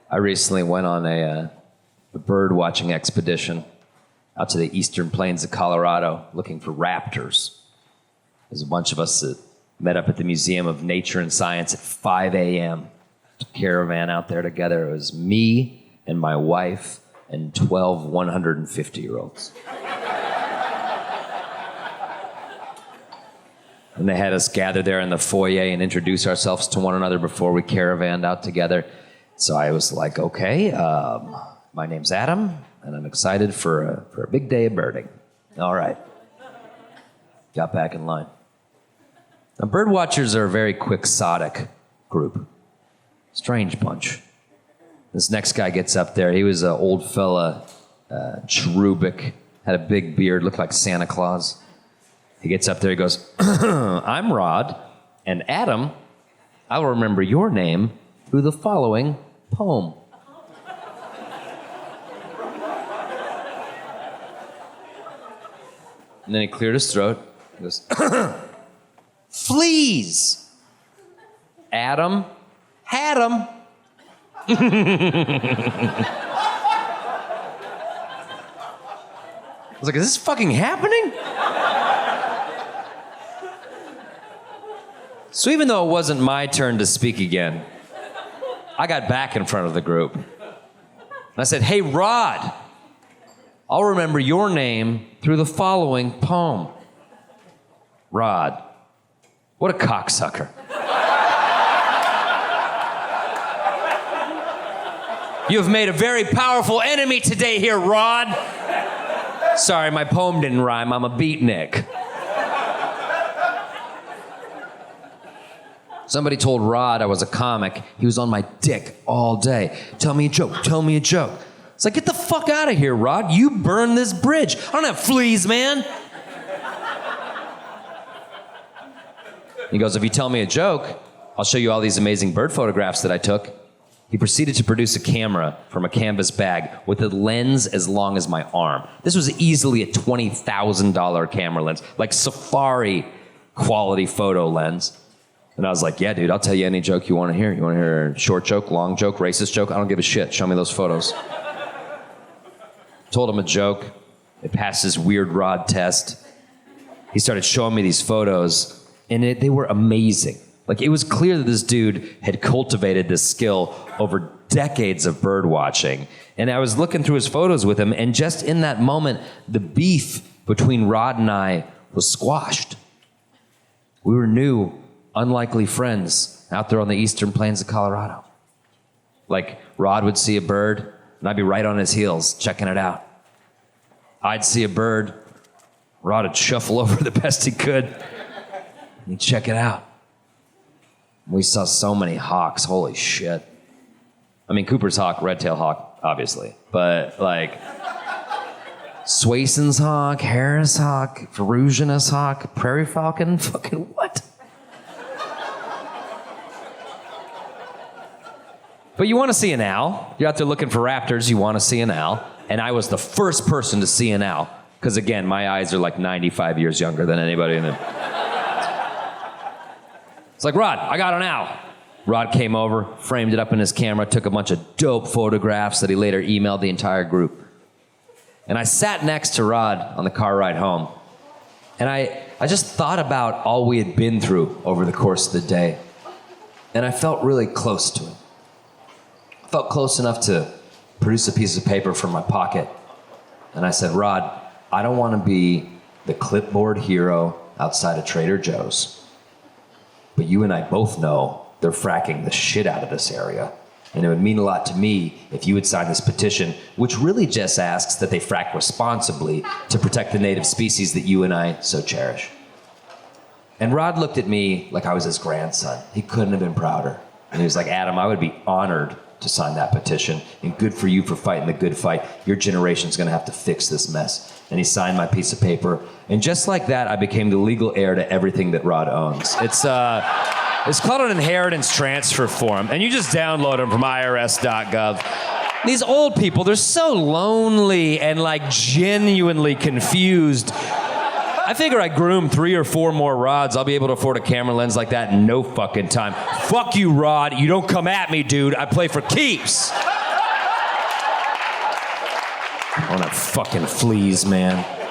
I recently went on a bird watching expedition out to the eastern plains of Colorado looking for raptors. There's a bunch of us that met up at the Museum of Nature and Science at 5 a.m. Caravan out there together. It was me and my wife and 12 150-year-olds. And they had us gather there in the foyer and introduce ourselves to one another before we caravanned out together. So I was like, okay, my name's Adam, and I'm excited for a big day of birding. All right. Got back in line. Now, bird watchers are a very quixotic group. Strange bunch. This next guy gets up there. He was an old fella, cherubic, had a big beard, looked like Santa Claus. He gets up there, he goes, I'm Rod, and Adam, I'll remember your name through the following poem. And then he cleared his throat. He goes, Fleas. Adam had 'em. I was like, is this fucking happening? So even though it wasn't my turn to speak again, I got back in front of the group. And I said, hey, Rod, I'll remember your name through the following poem. Rod, what a cocksucker. You have made a very powerful enemy today here, Rod. Sorry, my poem didn't rhyme. I'm a beatnik. Somebody told Rod I was a comic. He was on my dick all day. Tell me a joke, tell me a joke. It's like, get the fuck out of here, Rod. You burn this bridge. I don't have fleas, man. He goes, if you tell me a joke, I'll show you all these amazing bird photographs that I took. He proceeded to produce a camera from a canvas bag with a lens as long as my arm. This was easily a $20,000 camera lens, like safari quality photo lens. And I was like, yeah, dude, I'll tell you any joke you want to hear. You want to hear a short joke, long joke, racist joke? I don't give a shit. Show me those photos. Told him a joke. It passed his weird Rod test. He started showing me these photos, and they were amazing. Like, it was clear that this dude had cultivated this skill over decades of bird watching. And I was looking through his photos with him, and just in that moment, the beef between Rod and I was squashed. We were new, unlikely friends out there on the eastern plains of Colorado. Like, Rod would see a bird, and I'd be right on his heels, checking it out. I'd see a bird, Rod would shuffle over the best he could, and he'd check it out. We saw so many hawks, holy shit. I mean, Cooper's hawk, red-tailed hawk, obviously, but like, Swayson's hawk, Harris hawk, ferruginous hawk, prairie falcon, fucking what? But you want to see an owl. You're out there looking for raptors, you want to see an owl. And I was the first person to see an owl. Because again, my eyes are like 95 years younger than anybody in the... It's like, Rod, I got an owl. Rod came over, framed it up in his camera, took a bunch of dope photographs that he later emailed the entire group. And I sat next to Rod on the car ride home. And I just thought about all we had been through over the course of the day. And I felt really close to him. I felt close enough to produce a piece of paper from my pocket. And I said, Rod, I don't want to be the clipboard hero outside of Trader Joe's. But you and I both know they're fracking the shit out of this area. And it would mean a lot to me if you would sign this petition, which really just asks that they frack responsibly to protect the native species that you and I so cherish. And Rod looked at me like I was his grandson. He couldn't have been prouder. And he was like, Adam, I would be honored to sign that petition, and good for you for fighting the good fight. Your generation's gonna have to fix this mess. And he signed my piece of paper, and just like that, I became the legal heir to everything that Rod owns. It's called an inheritance transfer form, and you just download them from irs.gov. These old people, they're so lonely and like genuinely confused. I figure I groom 3 or 4 more Rods, I'll be able to afford a camera lens like that in no fucking time. Fuck you, Rod. You don't come at me, dude. I play for keeps. On that fucking Fleas, man.